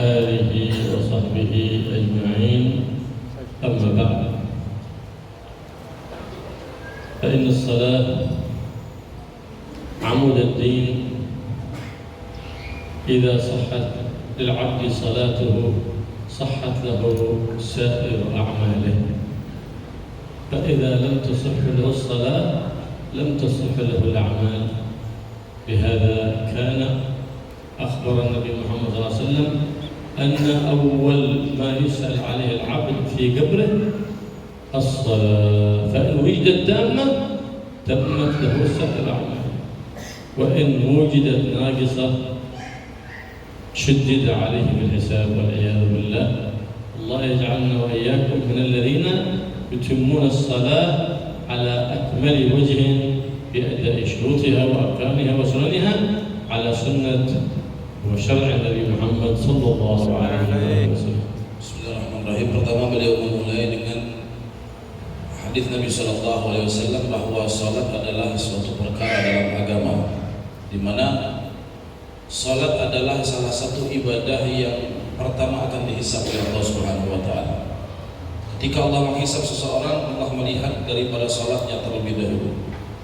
آله وصحبه أجمعين. أما بعد، فإن الصلاة عمود الدين. إذا صحت للعبد صلاته صحت له سائر أعماله، فإذا لم تصح له الصلاة لم تصح له الأعمال. بهذا كان أخبر النبي محمد صلى الله عليه وسلم أن أول ما يسأل عليه العبد في قبره الصلاة، فإن وجدت تامة تمت له سائر الأعمال، وإن وجدت ناقصة شدد عليه بالحساب والعياذ بالله. الله يجعلنا وإياكم من الذين يتمون الصلاة على أكمل وجه بأداء شروطها وأركانها وسننها على سنة وشرع النبي محمد صلى الله عليه وسلم. Bismillahirrahmanirrahim. Pertama beliau memulai dengan hadis Nabi Sallallahu Alaihi Wasallam bahwa salat adalah suatu perkara dalam agama, di mana salat adalah salah satu ibadah yang pertama akan dihisab oleh Allah Subhanahu Wa Taala. Ketika Allah menghisab seseorang, Allah melihat daripada salatnya terlebih dahulu.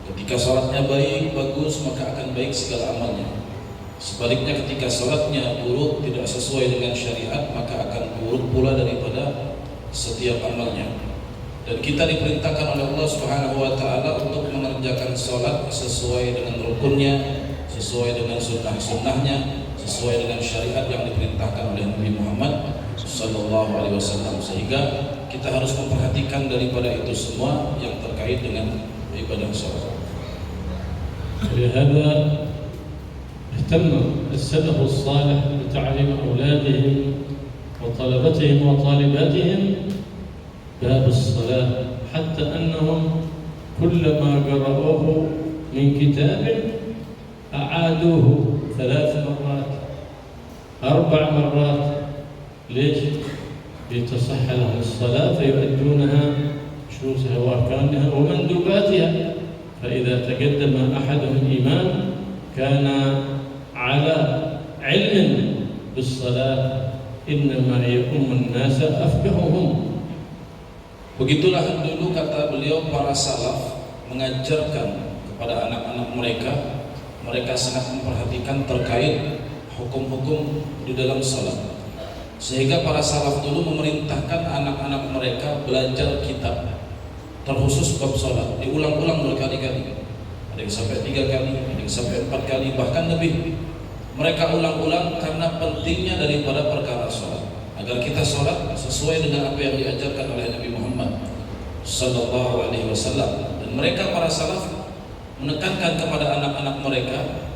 Ketika salatnya baik, bagus, maka akan baik segala amalnya. Sebaliknya ketika salatnya buruk, tidak sesuai dengan syariat, maka akan buruk pula daripada setiap amalnya. Dan kita diperintahkan oleh Allah Subhanahu Wa Taala untuk mengerjakan salat sesuai dengan rukunnya, sesuai dengan sunnah-sunnahnya, sesuai dengan syariat yang diperintahkan oleh Nabi Muhammad Sallallahu Alaihi Wasallam. Sehingga kita harus memperhatikan daripada itu semua yang terkait dengan ibadah salat. ولهذا اهتم السلف الصالح بتعليم أولادهم وطلبتهم وطالباتهم باب الصلاة، حتى أنهم كلما قرأوه من كتاب أعادوه 3 مرات 4 مرات. ليش؟ لتصح لهم الصلاة فيؤدونها شروطها وأركانها ومندوباتها. فإذا تقدم أحدهم إمام كان على علم بالصلاة، إنما يؤم الناس أفقههم. Begitulah dulu kata beliau, para salaf mengajarkan kepada anak-anak mereka. Mereka sangat memperhatikan terkait hukum-hukum di dalam salat, sehingga para salaf dulu memerintahkan anak-anak mereka belajar kitab terkhusus bab salat, diulang-ulang berkali-kali. Ada yang sampai 3 kali, ada yang sampai 4 kali, bahkan lebih. Mereka ulang-ulang karena pentingnya daripada perkara salat, agar kita salat sesuai dengan apa yang diajarkan oleh Nabi Muhammad Sallallahu Alaihi Wasallam. Dan mereka para salaf menekankan kepada anak-anak mereka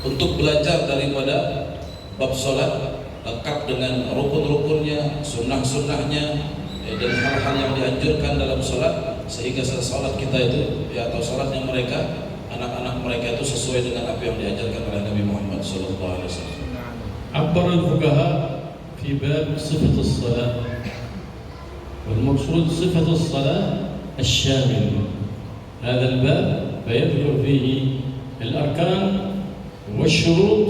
untuk belajar daripada bab salat lengkap dengan rukun-rukunnya, sunnah-sunnahnya, dan hal-hal yang dianjurkan dalam salat, sehingga salat kita itu atau salatnya mereka, anak-anak mereka itu sesuai dengan apa yang diajarkan oleh Nabi Muhammad Sallallahu Alaihi Wasallam. عبر الفقهاء في باب صفة الصلاة، والمقصود صفة الصلاة الشامل. هذا الباب فيذكر فيه الأركان والشروط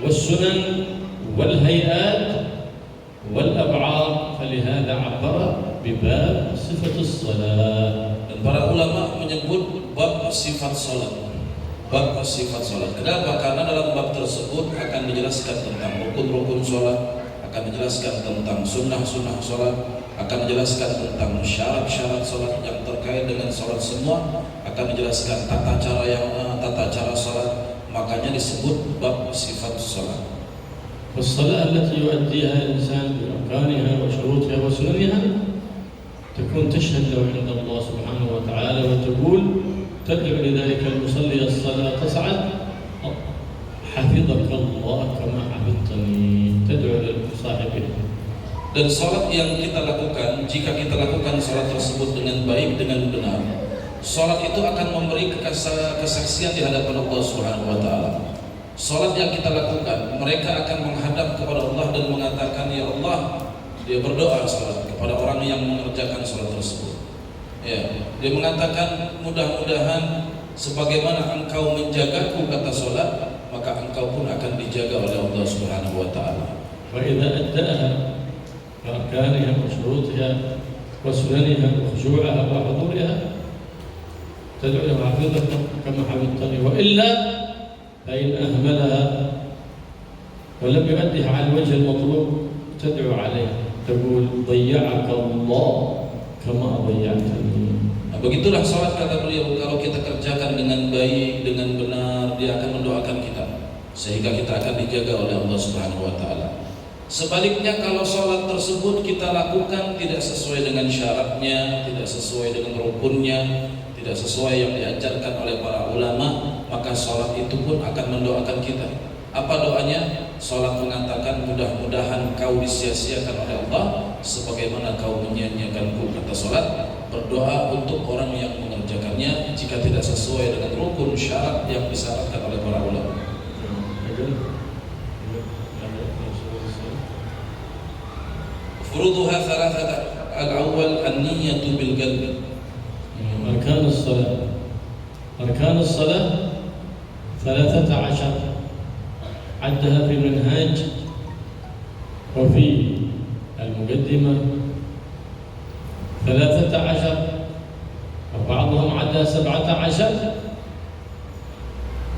والسنن والهيئات والأبعاد، فلهذا عبر بباب صفة الصلاة. Dan para ulama menyebut bab sifat salat. Bab sifat salat. Kenapa? Karena dalam bab tersebut akan dijelaskan tentang rukun-rukun salat, akan dijelaskan tentang sunnah-sunnah salat, akan dijelaskan tentang syarat-syarat salat yang terkait dengan salat semua, akan dijelaskan tata cara salat. Makanya disebut bab sifat salat. والصلاة التي يؤديها الإنسان بأركانها وشروطها وسننها تكون تشهد له عند الله سبحانه وتعالى، وتقول تدعو لذلك المصلي الصلاة تصعد حفظك الله كما حفظتني، تدعو لصاحبه. Dan salat yang kita lakukan, jika kita lakukan salat tersebut dengan baik, dengan benar, salat itu akan memberi kesaksian di hadapan Allah Subhanahu Wa Taala. Salat yang kita lakukan, mereka akan menghadap kepada Allah dan mengatakan, ya Allah, dia berdoa salat kepada orang yang mengerjakan salat tersebut. Ya, dia mengatakan, mudah-mudahan sebagaimana engkau menjagaku, kata salat, maka engkau pun akan dijaga oleh Allah Subhanahu wa taala. وإذا أداها بأركانها وشروطها وسننها وخشوعها وحضورها تدعو له حفظك كما حفظتني، وإلا فإن أهملها ولم يؤدها على الوجه المطلوب تدعو عليه تقول ضيعك الله كما ضيعتني. Begitulah salat, kata beliau, kalau kita kerjakan dengan baik, dengan benar, dia akan mendoakan kita sehingga kita akan dijaga oleh Allah Subhanahu wa taala. Sebaliknya, kalau salat tersebut kita lakukan tidak sesuai dengan syaratnya, tidak sesuai dengan rukunnya, tidak sesuai yang diajarkan oleh para ulama, maka salat itu pun akan mendoakan kita. Apa doanya? Salat mengatakan, mudah-mudahan kau disia-siakan oleh Allah sebagaimana kau menyia-nyiakanku. Kata salat, berdoa untuk orang yang mengerjakannya jika tidak sesuai dengan rukun syarat yang disyaratkan oleh para ulama. Furuduha thalathah. Al-awwal an-niyyatu bil qalbi. أركان الصلاة 13 عدها في المنهاج وفي المقدمة 13 وبعضهم عدها 17.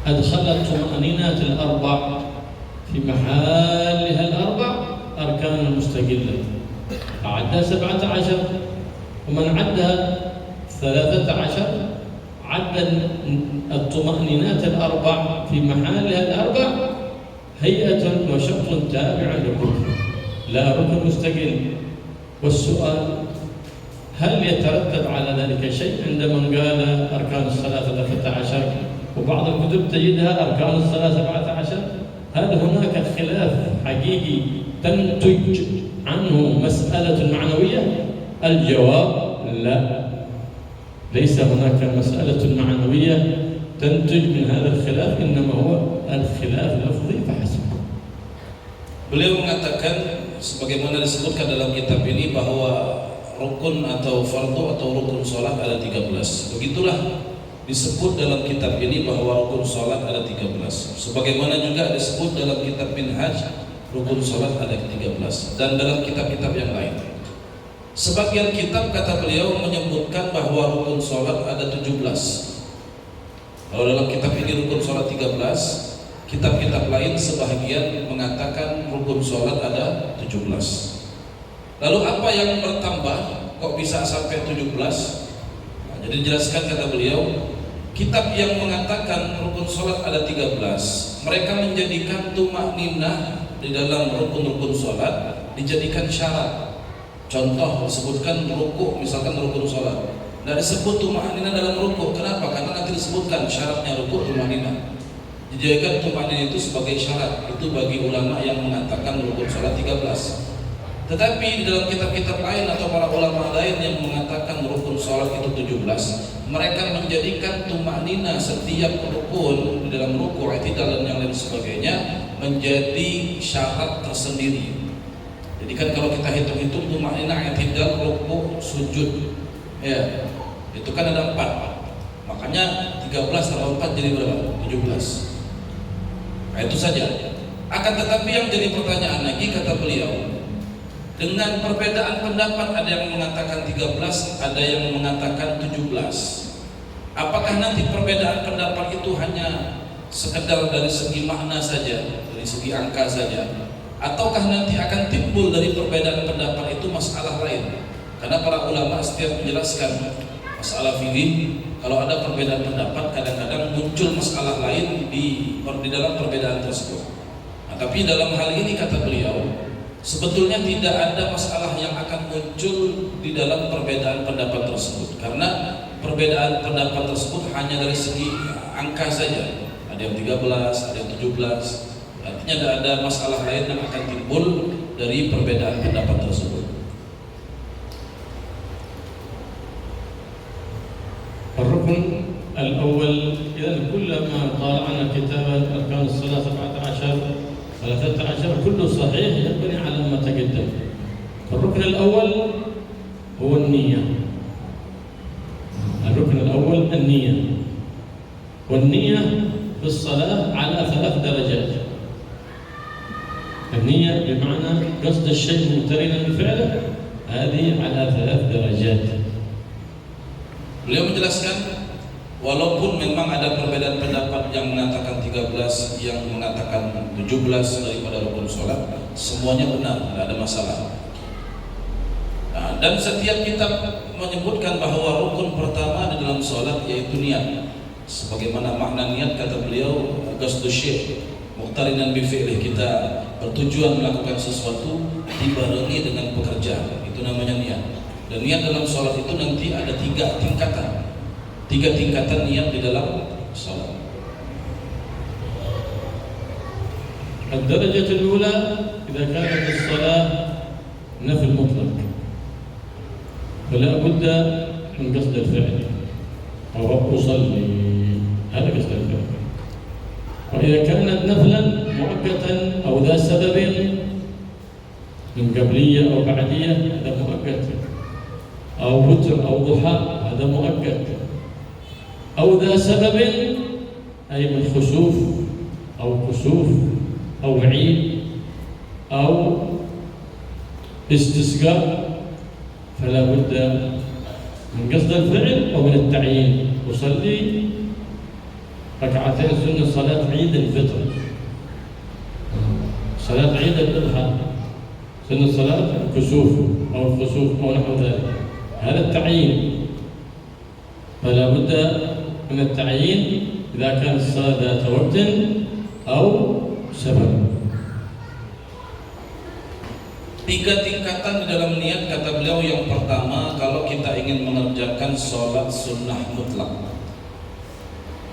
أدخل الطمأنينات الأربع في محلها الأربع أركان المستقلة، أعدها 17. ومن عدها 13 عد الطمأنينات الأربع في محلها الأربع هيئة وشرط تابع للركن، لا ركن مستقل. والسؤال، هل يترتب على ذلك شيء عندما قال أركان الصلاة 13 وبعض الكتب تجدها أركان الصلاة 17؟ هل هناك خلاف حقيقي تنتج عنه مسألة معنوية؟ الجواب لا، ليس هناك مسألة معنوية تنتج من هذا الخلاف، إنما هو الخلاف لفظي فحسب. Beliau mengatakan sebagaimana disebutkan dalam kitab ini bahwa rukun atau fardu atau rukun salat ada 13. Begitulah disebut dalam kitab ini bahwa rukun salat ada 13. Sebagaimana juga disebut dalam kitab Minhaj rukun salat ada 13 dan dalam kitab-kitab yang lain. Sebagian kitab, kata beliau, menyebutkan bahwa rukun salat ada 17. Kalau dalam kitab ini rukun salat 13, kitab-kitab lain sebahagian mengatakan rukun salat ada 17. Lalu apa yang bertambah kok bisa sampai 17? Nah, jadi dijelaskan, kata beliau, kitab yang mengatakan rukun salat ada 13, mereka menjadikan tumakninah di dalam rukun-rukun salat dijadikan syarat. Contoh, disebutkan ruku, misalkan rukun salat, tidak disebut tumakninah dalam ruku. Kenapa? Karena nanti disebutkan syaratnya ruku tumakninah. Dijadikan tumakninah itu sebagai syarat. Itu bagi ulama yang mengatakan rukun salat 13. Tetapi di dalam kitab-kitab lain atau para ulama lain yang mengatakan rukun salat itu 17, mereka menjadikan tumakninah setiap rukun di dalam ruku, i'tidal dan yang lain sebagainya menjadi syarat tersendiri. Jadi kan kalau kita hitung-hitung tumakninah, i'tidal, ruku, sujud, ya, itu kan ada 4. Makanya 13 tambah 4 jadi berapa? 17. Nah, itu saja. Akan tetapi yang jadi pertanyaan lagi, kata beliau, dengan perbedaan pendapat, ada yang mengatakan 13, ada yang mengatakan 17. Apakah nanti perbedaan pendapat itu hanya sekedar dari segi makna saja, dari segi angka saja, ataukah nanti akan timbul dari perbedaan pendapat itu masalah lain? Karena para ulama setiap menjelaskan masalah fikih, kalau ada perbedaan pendapat kadang-kadang muncul masalah lain di dalam perbedaan tersebut. Nah, tapi dalam hal ini, kata beliau, sebetulnya tidak ada masalah yang akan muncul di dalam perbedaan pendapat tersebut, karena perbedaan pendapat tersebut hanya dari segi angka saja. Ada yang 13, ada yang 17. Artinya tidak ada masalah lain yang akan timbul dari perbedaan pendapat tersebut. الركن الأول، إذا كلما طالعنا كتاب أركان الصلاة 17 13 كله صحيح يبني على ما تقدم. الركن الأول هو النية. الركن الأول النية، والنية في الصلاة على 3 بمعنى قصد الشيء مقترنا بفعله، هذه على 3 درجات. Beliau menjelaskan, walaupun memang ada perbedaan pendapat yang mengatakan 13, yang mengatakan 17 daripada rukun sholat, semuanya benar, tidak ada masalah. Dan setiap kitab menyebutkan bahwa rukun pertama di dalam sholat yaitu niat. Sebagaimana makna niat kata beliau, qasdus syai' muqtarinan bi fi'lih, kita bertujuan melakukan sesuatu dibarengi dengan pekerjaan, itu namanya niat. Dan niat dalam sholat itu nanti ada 3 tingkatan. 3 tingkatan niat di dalam sholat. الدرجة الأولى إذا كانت الصلاة نفل مطلق فلا بد من قصد الفعل، أو أصلي، هذا قصد الفعل. وإذا كانت نفلا مؤقتا أو ذا سبب من قبلية أو بعدية، هذا مؤقت. أو وتر أو ضحى، هذا مؤقت. أو ذا سبب أي من خسوف أو كسوف أو عيد أو استسقاء، فلا بد من قصد الفعل أو من التعيين. أصلي ركعتين سنة صلاة عيد الفطر، صلاة عيد الأضحى، سنة صلاة الكسوف أو الخسوف أو نحو ذلك، هذا التعيين. فلا بد من التعيين إذا كانت الصلاة ذات وقت أو سبب. 3 tingkatan di dalam niat kata beliau. Yang pertama, kalau kita ingin mengerjakan sholat sunnah mutlak.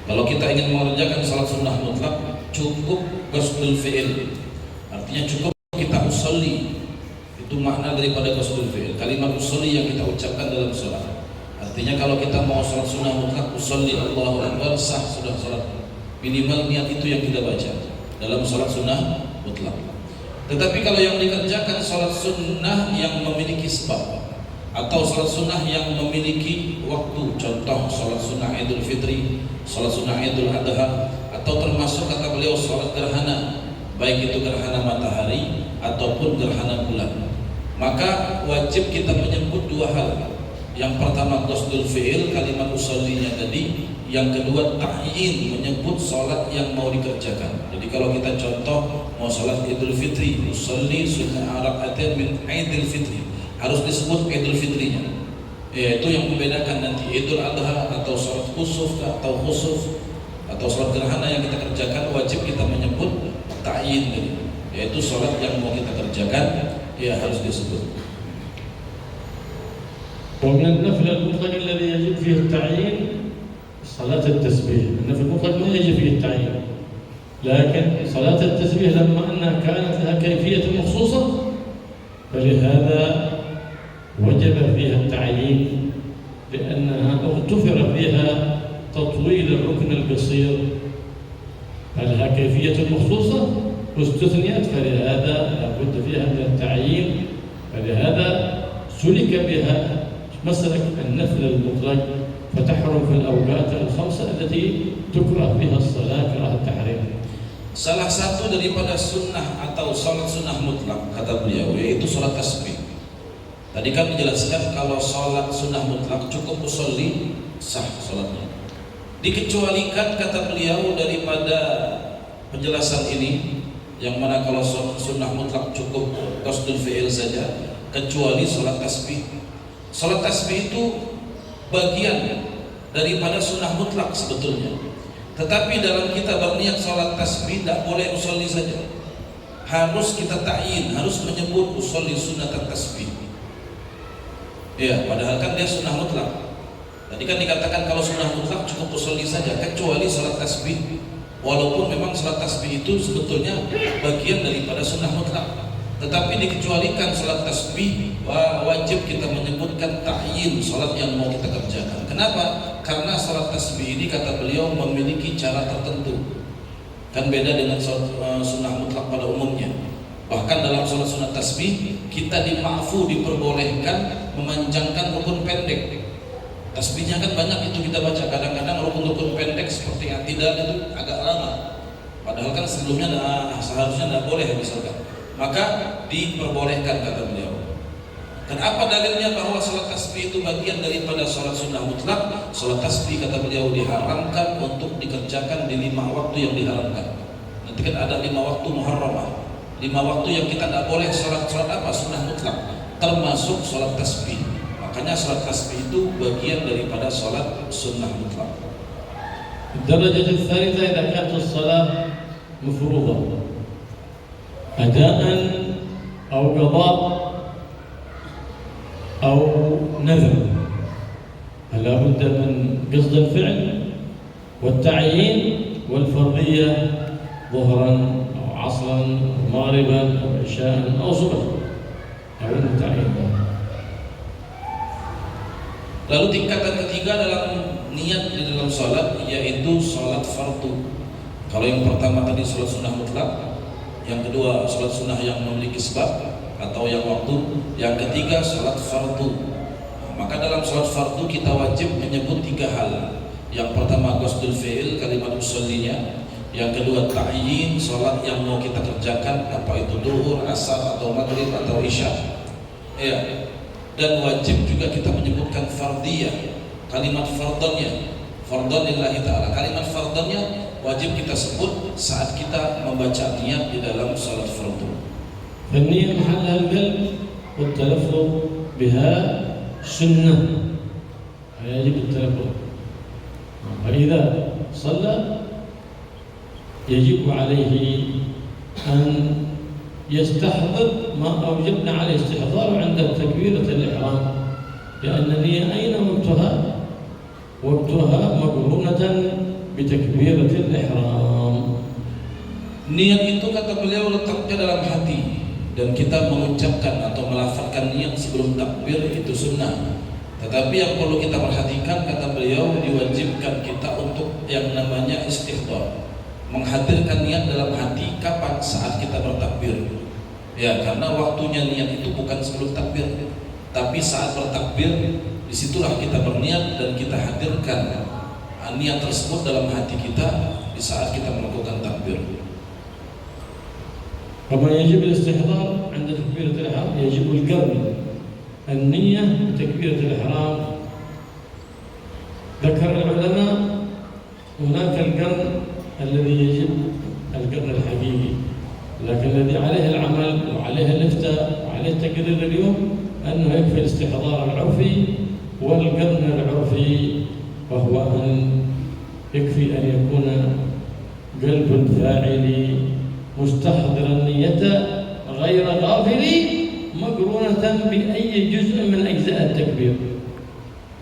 Kalau kita ingin mengerjakan sholat sunnah mutlak, cukup qasdul fi'il, artinya cukup kita usolli. Itu makna daripada qasdul fi'il, kalimat usolli yang kita ucapkan dalam sholat. Artinya kalau kita mau sholat sunnah mutlak, usolli Allahu Akbar, sah sudah sholat. Minimal niat itu yang kita baca dalam sholat sunnah mutlak. Tetapi kalau yang dikerjakan sholat sunnah yang memiliki sebab, atau sholat sunnah yang memiliki waktu, contoh sholat sunnah Idul Fitri, sholat sunnah Idul Adha, atau termasuk kata beliau sholat gerhana, baik itu gerhana matahari ataupun gerhana bulan, maka wajib kita menyebut 2 hal. Yang pertama qasdul fi'il, kalimat usollinya tadi. Yang kedua ta'yin, menyebut sholat yang mau dikerjakan. Jadi kalau kita contoh mau sholat Idul Fitri, usolli sunnah rak'atain min Idul Fitri, harus disebut Idul Fitrinya. Itu yang membedakan nanti Idul Adha atau sholat khusuf atau khusuf atau sholat gerhana yang kita kerjakan, wajib kita menyebut ta'yin tadi, yaitu sholat yang mau kita kerjakan, ya harus disebut. ومن النفل المطلق الذي يجب فيه التعيين صلاة التسبيح. النفل المطلق ما يجب فيه التعيين، لكن صلاة التسبيح لما أنها كانت لها كيفية مخصوصة فلهذا وجب فيها التعيين، لأنها اغتفر فيها تطويل الركن القصير، فلها كيفية مخصوصة واستثنيت، فلهذا لابد فيها من التعيين. فلهذا سلك بها مسلك النفل المطلق، فتحرم في الأوقات الخمسة التي تكره بها الصلاة كراهة التحريم. Salah satu daripada sunnah atau salat sunnah mutlak kata beliau yaitu salat tasbih. Tadi kan menjelaskan kalau salat sunnah mutlak cukup usolli, sah salatnya. Dikecualikan kata beliau daripada penjelasan ini, yang mana kalau sunnah mutlak cukup qasdul fi'il saja, kecuali salat tasbih. Salat tasbih itu bagian daripada sunnah mutlak sebetulnya. Tetapi dalam kita berniat salat tasbih tidak boleh usolli saja, harus kita ta'yin, harus menyebut usolli sunnat tasbih. Ya, padahal kan dia sunnah mutlak. Tadi kan dikatakan kalau sunnah mutlak cukup usolli saja, kecuali salat tasbih. Walaupun memang salat tasbih itu sebetulnya bagian daripada sunnah mutlak, tetapi dikecualikan salat tasbih, wajib kita menyebutkan ta'yin salat yang mau kita kerjakan. Kenapa? Karena salat tasbih ini kata beliau memiliki cara tertentu, kan beda dengan sunnah mutlak pada umumnya. Bahkan dalam salat sunnah tasbih kita diperbolehkan memanjangkan rukun pendek. Tasbihnya kan banyak itu kita baca, kadang-kadang rukun-rukun pendek seperti i'tidal itu agak lama, padahal kan sebelumnya seharusnya tidak boleh misalkan. maka diperbolehkan kata beliau. Dan apa dalilnya bahwa salat tasbih itu bagian daripada salat sunnah mutlak? Salat tasbih kata beliau diharamkan untuk dikerjakan di 5 waktu yang diharamkan. Nanti kan ada 5 waktu muharramah, 5 waktu yang kita tidak boleh salat apa? Sunnah mutlak, termasuk salat tasbih. Makanya salat tasbih itu bagian daripada salat sunnah mutlak. الدرجة الثالثة إذا كانت الصلاة مفروضة أداء أو قضاء أو نذر، فلا بد من قصد الفعل والتعيين والفرضية ظهرا أو عصرا أو مغربا أو عشاء أو صبح أو التعيين. Lalu tingkatan ketiga dalam niat di dalam salat yaitu salat fardu. Kalau yang pertama tadi salat sunnah mutlak, yang kedua salat sunnah yang memiliki sebab atau yang waktu, yang ketiga salat fardu. Maka dalam salat fardu kita wajib menyebut 3 hal. Yang pertama qasdul fi'il, kalimat usullinya. Yang kedua ta'yin, salat yang mau kita kerjakan, apa itu duhur, asar atau maghrib atau isya. Ya. Dan wajib juga kita menyebutkan fardiyah, kalimat fardonnya, fardon lillahi ta'ala. Kalimat fardonnya wajib kita sebut saat kita membaca niat di dalam salat fardu. فالنية محلها القلب والتلفظ بها سنة، فيجب التلفظ. فإذا صلى يجب عليه أن يستحضر ما أوجبنا عليه استحضاره عند تكبيرة الإحرام، لأن النية أين وقتها؟ وقتها مقرونة بتكبيرة الإحرام. Niat itu kata beliau letaknya dalam hati, dan kita mengucapkan atau melafazkan niat sebelum takbir itu sunnah. Tetapi yang perlu kita perhatikan kata beliau, diwajibkan kita untuk yang namanya istihdar, menghadirkan niat dalam hati kapan? Saat kita bertakbir. Ya, karena waktunya niat itu bukan sebelum takbir, tapi saat bertakbir disitulah kita berniat dan kita hadirkan niat tersebut dalam hati kita di saat kita melakukan takbir. كما يجب الاستحضار عند تكبيرة الإحرام يجب القرن النية بتكبيرة الإحرام. ذكر العلماء هناك القرن الذي يجب القرن الحقيقي، لكن الذي عليه العمل وعليه الإفتاء وعليه التقرير اليوم أنه يكفي الاستحضار العرفي والقرن العرفي، وهو أن يكفي أن يكون قلب الفاعل مستحضر النية غير غافل مقرونة بأي جزء من أجزاء التكبير.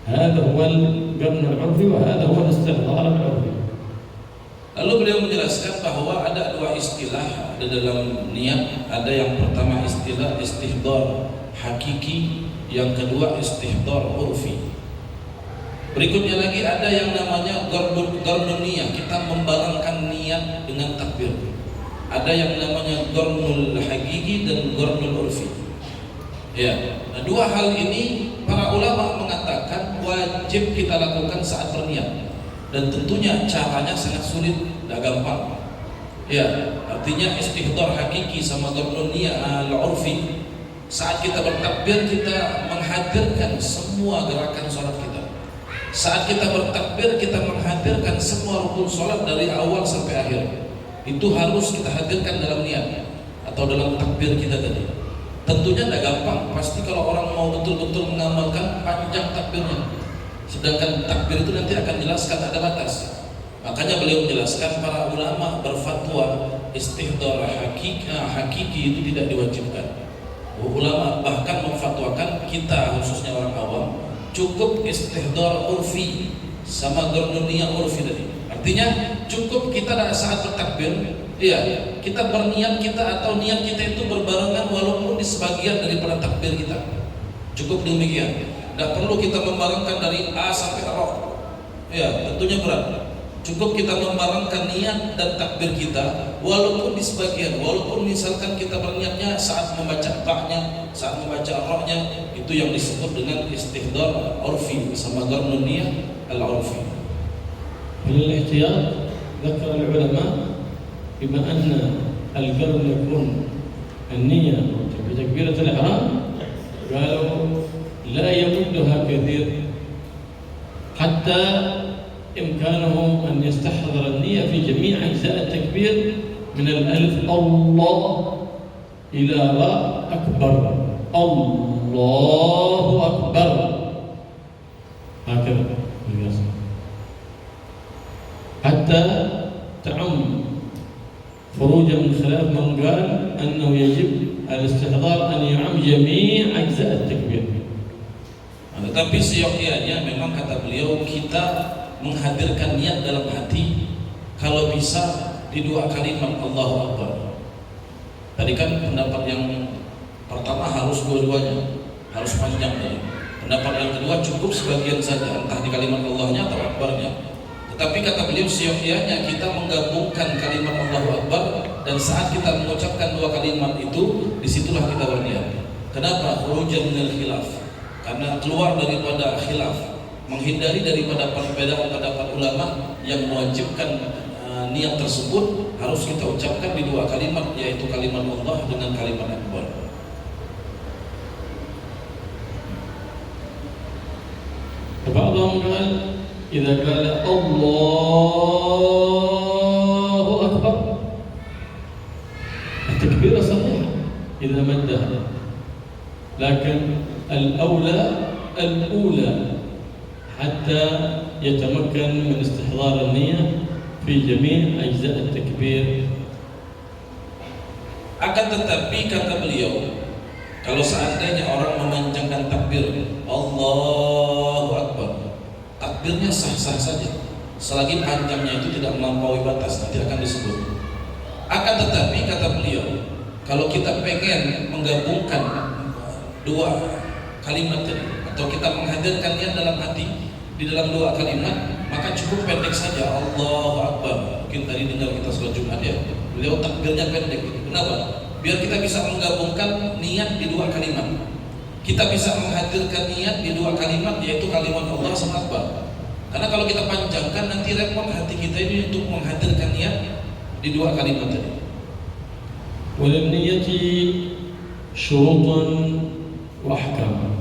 هذا هو القرن العرفي وهذا هو الاستحضار العرفي. Lalu beliau menjelaskan bahwa ada 2 istilah ada dalam niat. Ada yang pertama istilah istihdar hakiki, yang kedua istihdar urfi. Berikutnya lagi ada yang namanya gharnun niyah, kita membarengkan niat dengan takbir. Ada yang namanya gharnul hakiki dan gharnul urfi. Ya, nah 2 hal ini para ulama mengatakan wajib kita lakukan saat berniat, dan tentunya caranya sangat sulit, tidak gampang. Ya, artinya istihdar hakiki sama gharnun niyah al-urfi. Saat kita bertakbir kita menghadirkan semua gerakan salat kita. Saat kita bertakbir kita menghadirkan semua rukun salat dari awal sampai akhir. Itu harus kita hadirkan dalam niat atau dalam takbir kita tadi. Tentunya tidak gampang. Pasti kalau orang mau betul-betul mengamalkan panjang takbirnya. Sedangkan takbir itu nanti akan jelaskan ada batas. Makanya beliau menjelaskan para ulama berfatwa istihdar hakiki itu tidak diwajibkan. Ulama bahkan memfatwakan kita khususnya orang awam cukup istihdar urfi sama gharnun niyah urfi tadi. Artinya cukup kita saat bertakbir, ya kita berniat kita atau niat kita itu berbarengan walaupun di sebagian daripada takbir kita. Cukup demikian. Tidak perlu kita membarengkan dari A sampai Ra. Ya, tentunya berat. Cukup kita membarengkan niat dan takbir kita walaupun di sebagian, walaupun misalkan kita berniatnya saat membaca Ba-nya, saat membaca Ra-nya, itu yang disebut dengan istihdar urfi sama gharnun niyah al-urfi. الاحتياط ذكر العلماء بما أن القرن يكون النية بتكبيرة الإحرام قالوا لا يمدها كثير حتى إمكانه أن يستحضر النية في جميع أجزاء التكبير من الألف الله إلى راء أكبر الله أكبر هكذا حتى تعم خروجا من خلاف من قال أنه يجب الاستحضار أن يعم جميع أجزاء التكبير. Tetapi seyogyanya memang kata beliau kita menghadirkan niat dalam hati kalau bisa di dua kalimat Allahu Akbar. Tadi kan pendapat yang pertama harus dua-duanya, harus panjang tadi. Pendapat yang kedua cukup sebagian saja, entah di kalimat Allahnya atau Akbarnya. Tetapi kata beliau seyogyanya kita menggabungkan kalimat Allahu Akbar dan saat kita mengucapkan dua kalimat itu, disitulah kita berniat. Kenapa? Khurujan minal khilaf. Karena keluar daripada khilaf, menghindari daripada perbedaan pendapat ulama yang mewajibkan niat tersebut harus kita ucapkan di dua kalimat, yaitu kalimat Allah dengan kalimat Akbar. بعضهم قال إذا قال الله أكبر التكبيرة صحيحة إذا مدها، لكن الأولى حتى يتمكن من استحضار النية في جميع أجزاء التكبير. Akan tetapi kata beliau, kalau seandainya orang memanjangkan takbir Allahu Akbar, takbirnya sah-sah saja selagi panjangnya itu tidak melampaui batas, nanti akan disebut. Akan tetapi kata beliau, kalau kita pengen menggabungkan dua kalimat tadi, atau kita menghadirkan niat dalam hati di dalam dua kalimat, maka cukup pendek saja Allahu Akbar. Mungkin tadi dengar kita sholat Jumat ya, beliau takbirnya pendek. Kenapa? Biar kita bisa menggabungkan niat di dua kalimat. Kita bisa menghadirkan niat di dua kalimat, yaitu kalimat Allah sama Akbar. Karena kalau kita panjangkan nanti repot hati kita ini untuk menghadirkan niat di dua kalimat tadi. Wal niyati syurutun wa ahkam.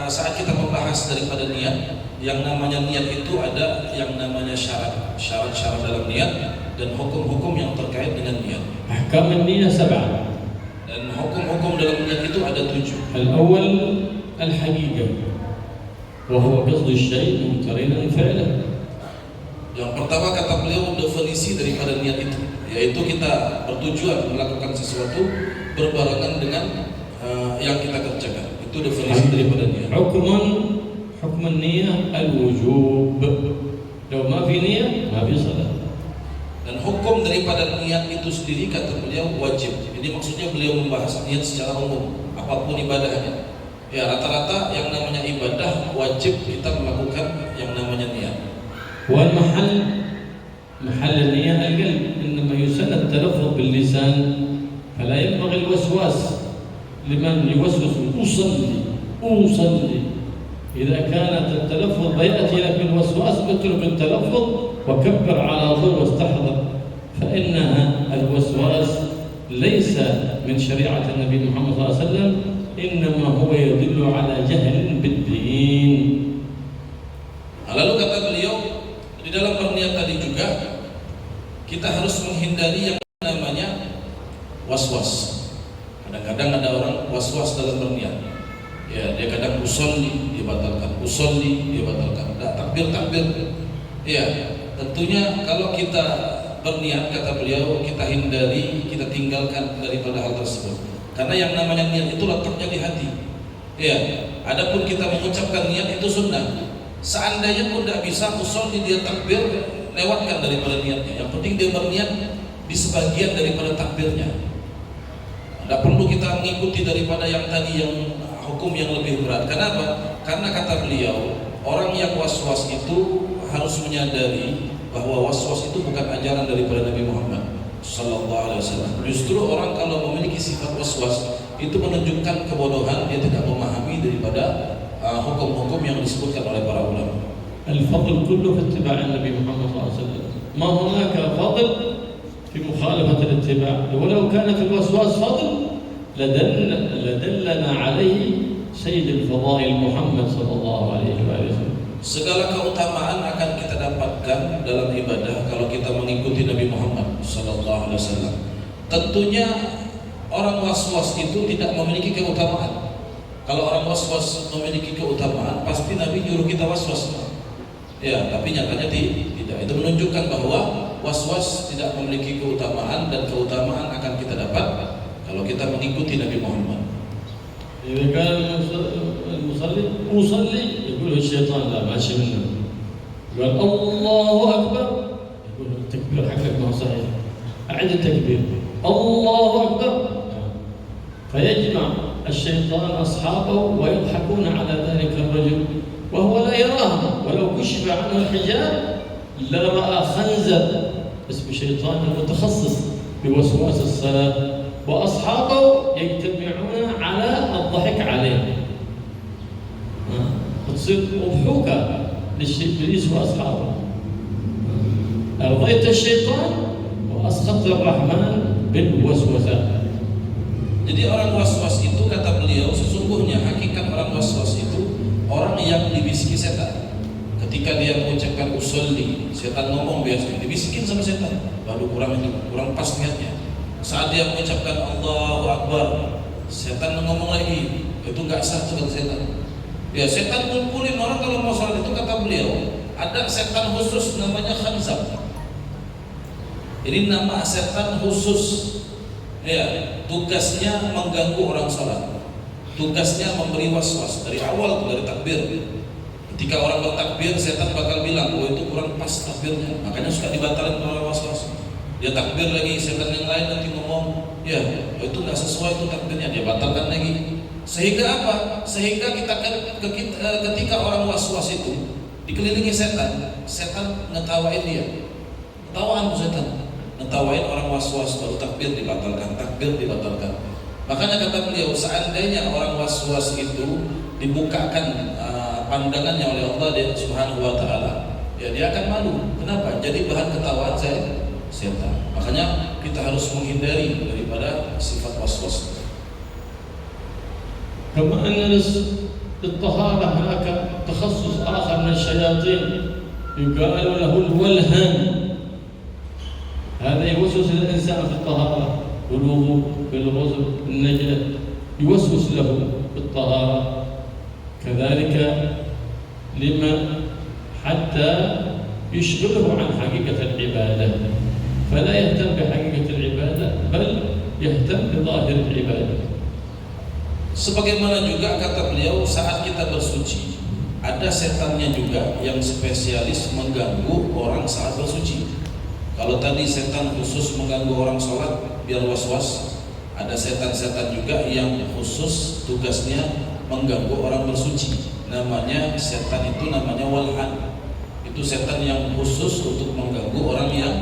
Saat kita membahas daripada niat, yang namanya niat itu ada yang namanya syarat-syarat dalam niat dan hukum-hukum yang terkait dengan niat. Ahkam an-niyah sab'ah. Dan hukum-hukum dalam niat itu ada 7. Al-awwal al-haqiqah, wa huwa qasdu asy-syai' muqtarinan fi'lan. Yang pertama kata beliau definisi daripada niat itu, yaitu kita bertujuan melakukan sesuatu berbarengan dengan yang kita kerjakan. Itu definisi daripada niat. Hukm an-niyah al-wujub. Law ma fi niyyah ma fi salat. Dan hukum daripada niat itu sendiri kata beliau wajib. Jadi maksudnya beliau membahas niat secara umum, apapun ibadahnya. Ya rata-rata yang namanya ibadah wajib kita melakukan yang namanya niat. Wal محل النية القلب، إنما يسن التلفظ باللسان فلا ينبغي الوسواس لمن يوسوس أصلي. إذا كانت التلفظ بيأتي لك بالوسواس اترك التلفظ وكبر على طول واستحضر، فإنها الوسواس ليس من شريعة النبي محمد صلى الله عليه وسلم، إنما هو يدل على جهل بالدين. Lalu kata beliau, di dalam berniat tadi juga kita harus menghindari yang namanya was-was. Kadang-kadang ada orang was-was dalam berniat. Ya, dia kadang usolli dibatalkan, takbir. Ya, tentunya kalau kita berniat kata beliau kita hindari, kita tinggalkan daripada hal tersebut. Karena yang namanya niat itu letaknya di hati. Ya, adapun kita mengucapkan niat itu sunnah. Seandainya pun tidak bisa usolli dia takbir, lewatkan daripada niatnya. Yang penting dia berniat di sebagian daripada takbirnya. Tidak perlu kita mengikuti daripada yang tadi yang hukum yang lebih berat. Kenapa? Karena kata beliau, orang yang was-was itu harus menyadari bahwa was-was itu bukan ajaran daripada Nabi Muhammad sallallahu alaihi wasallam. Justru orang kalau memiliki sifat was-was itu menunjukkan kebodohan, dia tidak memahami daripada hukum-hukum yang disebutkan oleh para ulama. Al-fadl kullu fi ittiba' an-nabi Muhammad sallallahu alaihi wasallam. Ma hunaka fadl في مخالفة الاتباع. ولو كان في الوسواس فضل لدلنا عليه سيد الفضائل محمد صلى الله عليه وسلم. Segala keutamaan akan kita dapatkan dalam ibadah kalau kita mengikuti Nabi Muhammad sallallahu alaihi wasallam. Tentunya orang was-was itu tidak memiliki keutamaan. Kalau orang was-was memiliki keutamaan, pasti Nabi nyuruh kita was-was. Ya, tapi nyatanya tidak. Itu menunjukkan bahwa was-was tidak memiliki keutamaan, dan keutamaan akan kita dapat kalau kita mengikuti Nabi Muhammad. إذا كان المصلي مصلي يقول الشيطان لا ماشي منه، قال الله أكبر يقول التكبير حقك ما صحيح، أعد التكبير الله أكبر، فيجمع الشيطان أصحابه ويضحكون على ذلك الرجل وهو لا يراهم، ولو كشف عنه الحجاب لرأى خنزر اسم شيطان متخصص بوسواس الصلاة وأصحابه يجتمعون على الضحك عليه، تصير أضحوكة للإبليس وأصحابه. أرضيت الشيطان وأسخطت الرحمن بالوسوسة. Jadi orang was-was itu, kata beliau, sesungguhnya hakikat orang was-was itu orang yang dibisiki setan. Ketika dia mengucapkan usolli, setan ngomong biasanya dibisikin sama setan, lalu kurang pas niatnya. Saat dia mengucapkan Allahu Akbar, setan ngomong lagi, itu nggak sah tuh kata setan. Ya, setan kumpulin orang kalau mau sholat itu, kata beliau, ada setan khusus namanya khanzab. Ini nama setan khusus. Ya, tugasnya mengganggu orang sholat, tugasnya memberi was-was dari awal, dari takbir. Ketika orang bertakbir, setan bakal bilang, oh itu kurang pas takbirnya, makanya suka dibatalkan orang was-was. Dia takbir lagi, setan yang lain nanti ngomong, ya itu nggak sesuai itu takbirnya, dia batalkan lagi. Sehingga apa? Sehingga ketika orang was-was itu dikelilingi setan, setan ngetawain dia, ketawaan tuh setan, ngetawain orang was-was, baru takbir dibatalkan, takbir dibatalkan. Makanya kata beliau, seandainya orang was-was itu dibukakan pandangannya oleh Allah Subhanahu wa Ta'ala, ya dia akan malu. Kenapa? Jadi bahan ketawaan setan. Makanya kita harus menghindari daripada sifat was-was. كما أن للطهارة هناك تخصص آخر من الشياطين يقال له الولهان، هذا يوسوس الإنسان في الطهارة، بالوضوء، بالغسل، بالنجاة، يوسوس له بالطهارة. كذلك لما حتى يشغله عن حقيقة العبادة، فلا يهتم بحقيقة العبادة بل يهتم بظاهر العبادة. Sebagaimana juga kata beliau, saat kita bersuci, ada setannya juga yang spesialis mengganggu orang saat bersuci. Kalau tadi setan khusus mengganggu orang sholat biar was-was, ada setan-setan juga yang khusus tugasnya mengganggu orang bersuci. Namanya setan itu namanya walhan. Itu setan yang khusus untuk mengganggu orang yang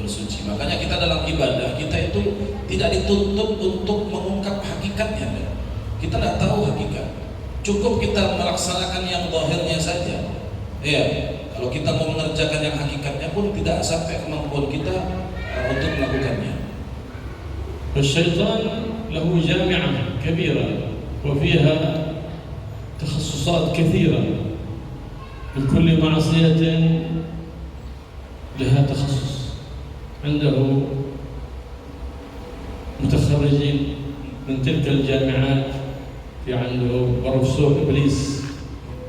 bersuci. Makanya kita dalam ibadah kita itu tidak dituntut untuk mengungkap hakikatnya. Kita tidak tahu hakikat. Cukup kita melaksanakan yang zahirnya saja. Ya, kalau kita mau mengerjakan yang hakikatnya pun tidak sampai kemampuan kita untuk melakukannya. الشيطان له جامعة كبيرة وفيها تخصصات كثيرة، لكل معصية لها تخصص. عنده متخرجين من تلك الجامعات، في عنده بروفيسور إبليس،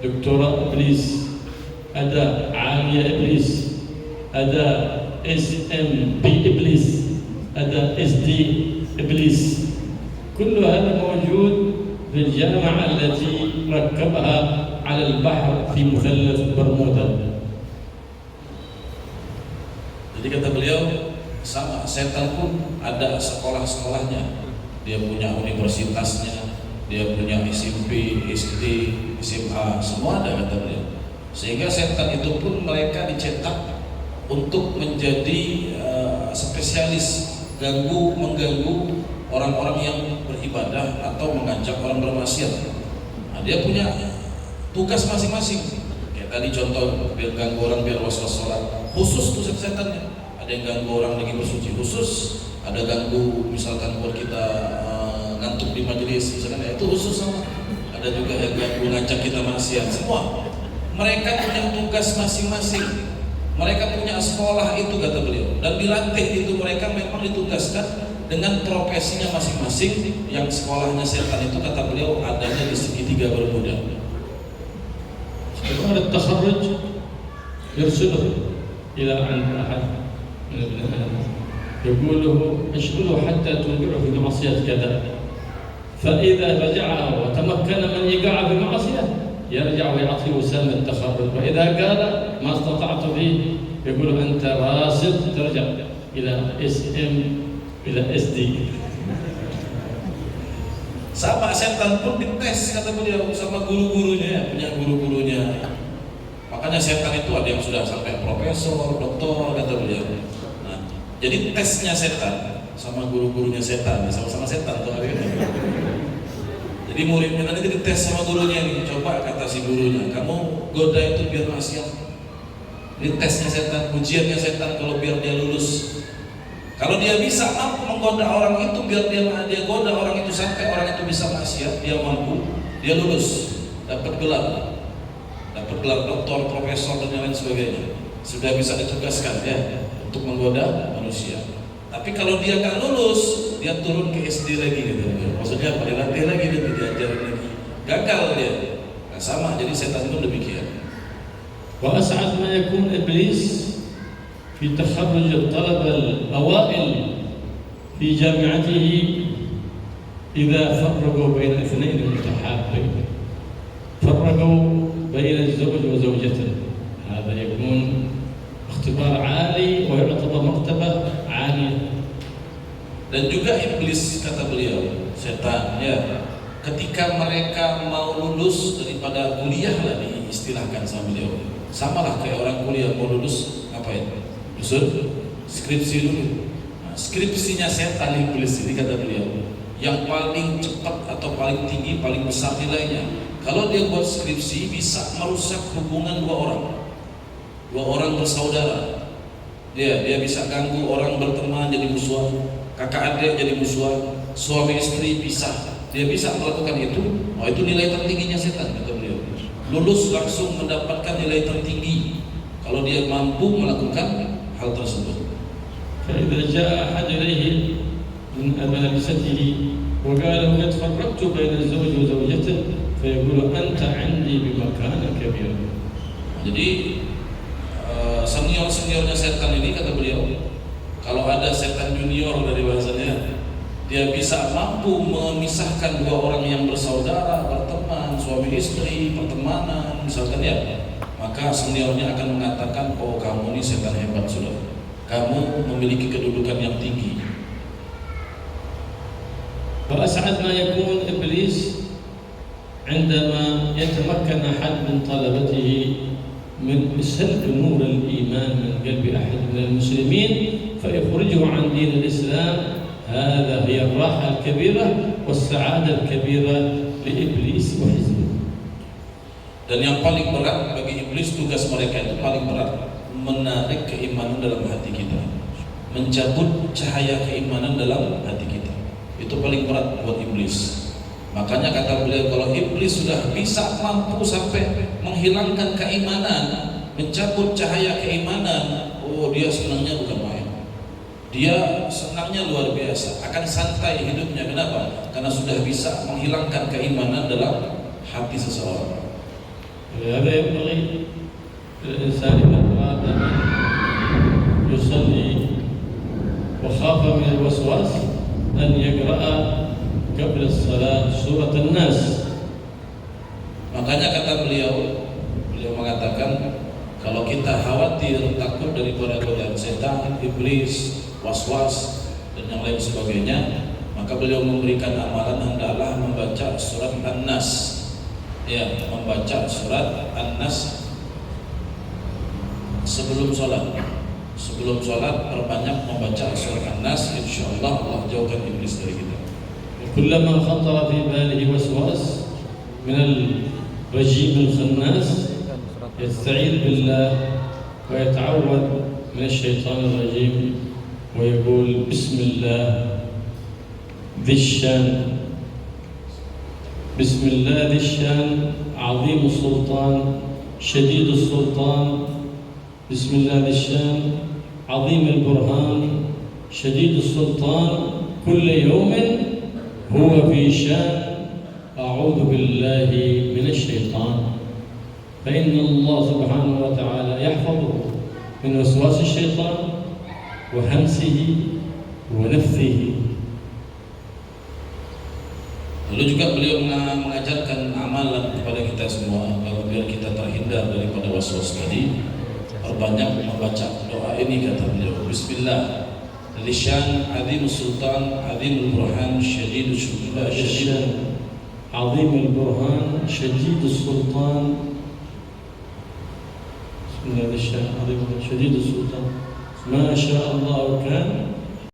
دكتوراه إبليس، أداء عالية إبليس، أداء SM إبليس، أداء SD إبليس. كل هذا موجود في الجامعة التي ركبها على البحر في مثلث برمودا. Jadi kata beliau, sama setan pun ada sekolah-sekolahnya. Dia punya universitasnya, dia punya SMP, SD, SMA, semua ada kata beliau. Sehingga setan itu pun mereka dicetak untuk menjadi spesialis mengganggu orang-orang yang beribadah atau mengajak orang bermaksiat. Nah, dia punya tugas masing-masing. Kayak tadi contoh, biar ganggu orang biar was-was sholat, khusus tuh setannya. ada yang ganggu orang lagi bersuci khusus, ada ganggu misalkan buat kita ngantuk di majelis, misalkan itu khusus sama. Ada juga yang ganggu ngajak kita maksiat, semua. Mereka punya tugas masing-masing. Mereka punya sekolah itu kata beliau, dan dilatih itu mereka memang ditugaskan dengan profesinya masing-masing. Yang sekolahnya setan itu kata beliau adanya di segitiga bermuda. بعد التخرج يرسله إلى عند أحد من ابن آدم يقول له اشغله حتى تنقعه في معصية كذا، فإذا رجع وتمكن من إيقاعه في معصية يرجع ويعطيه وسام التخرج، وإذا قال ما استطعت فيه يقول أنت راسب ترجع إلى SM إلى SD. Sama setan pun dites kata beliau sama guru-gurunya, punya guru-gurunya. Makanya setan itu ada yang sudah sampai profesor, doktor kata beliau. Nah, jadi tesnya setan sama guru-gurunya setan, sama-sama setan tuh hari ini. Jadi muridnya nanti dites sama gurunya nih, coba kata si gurunya, kamu goda itu biar maksiat. Ini tesnya setan, ujiannya setan kalau biar dia lulus. Kalau dia bisa mampu menggoda orang itu, biar dia goda orang itu sampai orang itu bisa maksiat, dia mampu, dia lulus, dapat gelar doktor, profesor dan lain sebagainya, sudah bisa ditugaskan ya untuk menggoda manusia. Tapi kalau dia nggak lulus, dia turun ke SD lagi gitu. Maksudnya apa? Dilatih lagi, diajarin lagi, gagal dia. Nah, sama, jadi setan itu demikian. Wa as'ad ma yakun iblis في تخرج الطلبة الأوائل في جامعته إذا فرقوا بين اثنين متحابين، فرقوا بين الزوج وزوجته، هذا يكون اختبار عالي ويعتبر مرتبة عالية. Dan juga iblis kata beliau, setan ya, ketika mereka mau lulus daripada kuliah lah diistilahkan sama beliau, samalah kayak orang kuliah mau lulus ngapain? Skripsi dulu. Nah, skripsinya setan iblis ini kata beliau yang paling cepat atau paling tinggi, paling besar nilainya. Kalau dia buat skripsi bisa merusak hubungan dua orang bersaudara. Dia bisa ganggu orang berteman jadi musuhan, kakak adik jadi musuhan, suami istri pisah. Dia bisa melakukan itu. Oh, itu nilai tertingginya setan kata beliau. Lulus langsung mendapatkan nilai tertinggi kalau dia mampu melakukan hal tersebut. فإذا جاء أحد إليه من أبالسته وقال له قد فرقت بين الزوج وزوجته فيقول أنت عندي بمكانة كبيرة. Jadi seniornya setan ini kata beliau, kalau ada setan junior dari bahasanya, dia bisa mampu memisahkan dua orang yang bersaudara, berteman, suami istri, pertemanan, misalkan ya, maka seniornya akan mengatakan, oh kamu ini setan hebat sudah, kamu memiliki kedudukan yang tinggi. وأسعد ما يكون إبليس عندما يتمكن أحد من طلبته من سلب نور الإيمان من قلب أحد من المسلمين فيخرجه عن دين الإسلام. هذا هي الراحة الكبيرة والسعادة الكبيرة لإبليس وحزبه. Dan yang paling berat bagi iblis, tugas mereka itu paling berat, menarik keimanan dalam hati kita, mencabut cahaya keimanan dalam hati kita. Itu paling berat buat iblis. Makanya kata beliau, kalau iblis sudah bisa mampu sampai menghilangkan keimanan, mencabut cahaya keimanan, oh dia senangnya bukan main. Dia senangnya luar biasa, akan santai hidupnya. Kenapa? Karena sudah bisa menghilangkan keimanan dalam hati seseorang. هذا ينبغي للإنسان إذا أراد أن يصلي وخاف من الوسواس أن يقرأ قبل الصلاة سورة الناس. Makanya kata beliau mengatakan, kalau kita khawatir, takut daripada godaan setan, iblis, was-was dan yang lain sebagainya, maka beliau memberikan amalan hendaklah membaca surat An-Nas. Ya, membaca surat An-Nas sebelum sholat. Sebelum sholat perbanyak membaca surat An-Nas, insyaallah Allah jauhkan iblis dari kita. كلما خطر في باله وسواس من الرجيم الخناس يستعيذ بالله ويتعوذ من الشيطان الرجيم ويقول: بسم الله ذي الشان، بسم الله ذي الشان عظيم السلطان شديد السلطان، بسم الله ذي الشان عظيم البرهان شديد السلطان، كل يوم هو في شان، أعوذ بالله من الشيطان. فإن الله سبحانه وتعالى يحفظه من وسواس الشيطان وهمسه ونفثه. Lalu juga beliau mengajarkan amalan kepada kita semua biar kita terhindar daripada waswas tadi. Perbanyak membaca doa ini, kata beliau. Bismillah, Lishan Azim Sultan Azim Burhan Syadid Lishan Azim Burhan Syadid Sultan. Bismillah, Lishan Azim Syadid Sultan. ما شاء الله كان